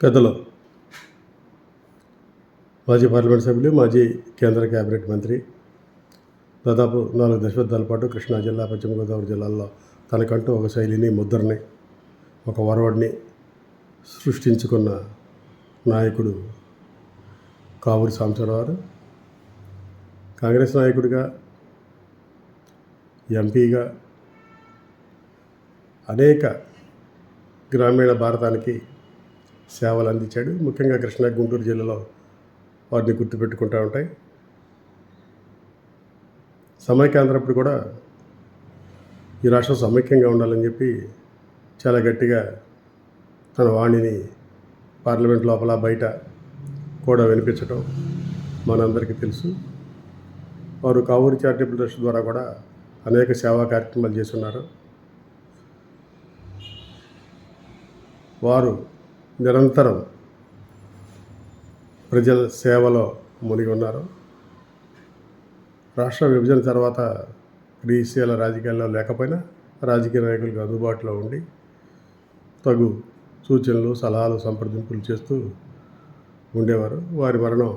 పెద్దలు మాజీ పార్లమెంట్ సభ్యులు, మాజీ కేంద్ర కేబినెట్ మంత్రి, దాదాపు 4 దశాబ్దాల పాటు కృష్ణా జిల్లా, పశ్చిమ గోదావరి జిల్లాల్లో తనకంటూ ఒక శైలిని, ముద్రని, ఒక ఒరవడిని సృష్టించుకున్న నాయకుడు కావూరి సాంబశివరావు. కాంగ్రెస్ నాయకుడిగా, ఎంపీగా అనేక గ్రామీణ భారతానికి సేవలు అందించాడు. ముఖ్యంగా కృష్ణా, గుంటూరు జిల్లాలో వాటిని గుర్తుపెట్టుకుంటూ ఉంటాయి. సమైక్యాంధ్రప్పుడు కూడా ఈ రాష్ట్రం సమైక్యంగా ఉండాలని చెప్పి చాలా గట్టిగా తన వాణిని పార్లమెంట్ లోపల బయట కూడా వినిపించడం మనందరికీ తెలుసు. వారు కావూరి చారిటబుల్ ట్రస్ట్ ద్వారా కూడా అనేక సేవా కార్యక్రమాలు చేస్తున్నారు. వారు నిరంతరం ప్రజల సేవలో మునిగి ఉన్నారు. రాష్ట్ర విభజన తర్వాత క్రియాశీల రాజకీయాల్లో లేకపోయినా రాజకీయ నాయకులకు అందుబాటులో ఉండి తగు సూచనలు, సలహాలు, సంప్రదింపులు చేస్తూ ఉండేవారు. వారి మరణం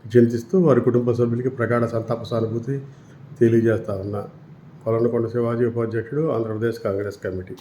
చింతిస్తూ వారి కుటుంబ సభ్యులకి ప్రగాఢ సంతాప సానుభూతి తెలియజేస్తా ఉన్న కొలనుకొండ శివాజీ, ఉపాధ్యక్షుడు, ఆంధ్రప్రదేశ్ కాంగ్రెస్ కమిటీ.